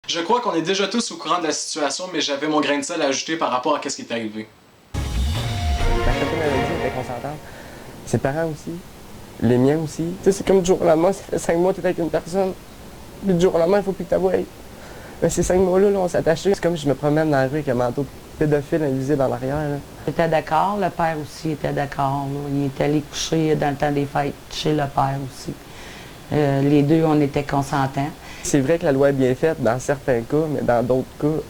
Je crois qu'on est déjà tous au courant de la situation, mais j'avais mon grain de sel à ajouter par rapport à ce qui est arrivé. Ma copine avait dit qu'elle était consentante. Ses parents aussi. Les miens aussi. Tu sais, c'est comme du jour au lendemain, ça fait 5 mois que tu es avec une personne. Puis du jour au lendemain, il faut plus que tu avoues. Ces 5 mois-là, on s'est attachés. C'est comme si je me promène dans la rue avec un manteau pédophile invisible en arrière. Là. J'étais d'accord, le père aussi était d'accord. Il était allé coucher dans le temps des fêtes chez le père aussi. Les deux, on était consentants. C'est vrai que la loi est bien faite dans certains cas, mais dans d'autres cas,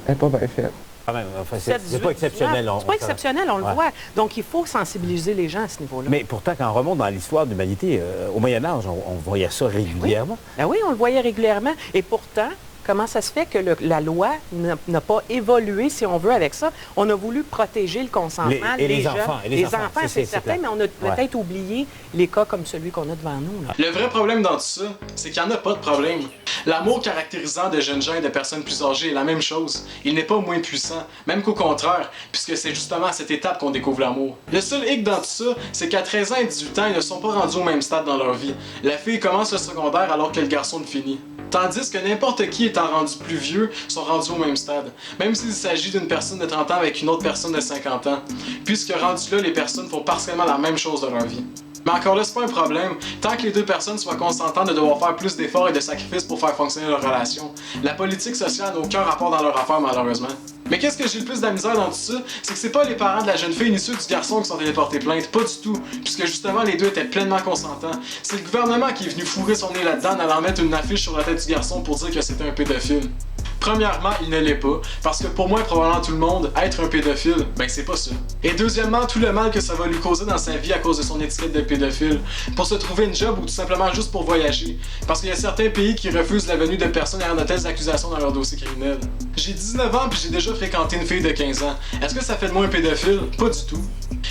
elle n'est pas bien faite. Quand même, enfin, c'est pas exceptionnel. C'est pas exceptionnel, on le voit. Donc, il faut sensibiliser les gens à ce niveau-là. Mais pourtant, quand on remonte dans l'histoire de l'humanité, au Moyen-Âge, on voyait ça régulièrement. Oui. Ben oui, on le voyait régulièrement. Et pourtant, comment ça se fait que la loi n'a pas évolué, si on veut, avec ça? On a voulu protéger le consentement. Les jeunes. enfants. Les enfants, c'est certain, mais on a peut-être oublié les cas comme celui qu'on a devant nous. Là. Le vrai problème dans tout ça, c'est qu'il n'y en a pas de problème. L'amour caractérisant de jeunes gens et de personnes plus âgées est la même chose. Il n'est pas moins puissant, même qu'au contraire, puisque c'est justement à cette étape qu'on découvre l'amour. Le seul hic dans tout ça, c'est qu'à 13 ans et 18 ans, ils ne sont pas rendus au même stade dans leur vie. La fille commence le secondaire alors que le garçon le finit. Tandis que n'importe qui étant rendu plus vieux sont rendus au même stade, même s'il s'agit d'une personne de 30 ans avec une autre personne de 50 ans, puisque rendu là, les personnes font partiellement la même chose de leur vie. Mais encore là, c'est pas un problème, tant que les deux personnes soient consentantes de devoir faire plus d'efforts et de sacrifices pour faire fonctionner leur relation. La politique sociale n'a aucun rapport dans leur affaire, malheureusement. Mais qu'est-ce que j'ai le plus de la misère dans tout ça, c'est que c'est pas les parents de la jeune fille ni ceux du garçon qui sont allés porter plainte, pas du tout, puisque justement les deux étaient pleinement consentants. C'est le gouvernement qui est venu fourrer son nez là-dedans en allant mettre une affiche sur la tête du garçon pour dire que c'était un pédophile. Premièrement, il ne l'est pas, parce que pour moi et probablement tout le monde, être un pédophile, ben c'est pas ça. Et deuxièmement, tout le mal que ça va lui causer dans sa vie à cause de son étiquette de pédophile, pour se trouver une job ou tout simplement juste pour voyager, parce qu'il y a certains pays qui refusent la venue de personnes ayant de telles accusations dans leur dossier criminel. J'ai 19 ans puis j'ai déjà fréquenté une fille de 15 ans. Est-ce que ça fait de moi un pédophile? Pas du tout.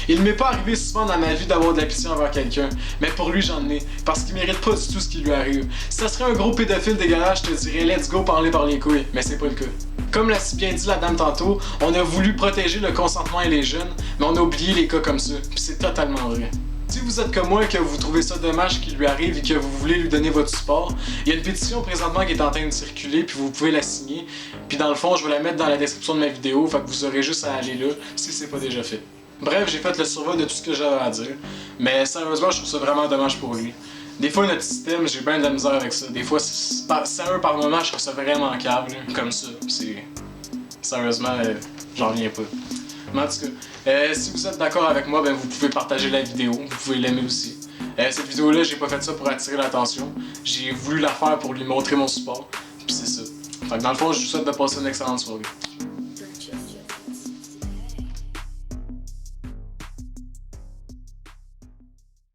Il m'est pas arrivé souvent dans ma vie d'avoir de la pitié envers quelqu'un, mais pour lui j'en ai, parce qu'il mérite pas du tout ce qui lui arrive. Si ça serait un gros pédophile dégueulasse, je te dirais let's go parler par les couilles, mais c'est pas le cas. Comme l'a si bien dit la dame tantôt, on a voulu protéger le consentement et les jeunes, mais on a oublié les cas comme ça, puis c'est totalement vrai. Si vous êtes comme moi et que vous trouvez ça dommage qu'il lui arrive et que vous voulez lui donner votre support, il y a une pétition présentement qui est en train de circuler puis vous pouvez la signer. Puis dans le fond, je vais la mettre dans la description de ma vidéo, fait que vous aurez juste à aller là si c'est pas déjà fait. Bref, j'ai fait le survol de tout ce que j'avais à dire, mais sérieusement, je trouve ça vraiment dommage pour lui. Des fois, notre système, j'ai bien de la misère avec ça. Des fois, sérieux par moment, je trouve ça vraiment câble, comme ça. C'est... Sérieusement, j'en reviens pas. Mais en tout cas, si vous êtes d'accord avec moi, ben vous pouvez partager la vidéo, vous pouvez l'aimer aussi. Cette vidéo-là, j'ai pas fait ça pour attirer l'attention. J'ai voulu la faire pour lui montrer mon support, puis c'est ça. Fait que dans le fond, je vous souhaite de passer une excellente soirée.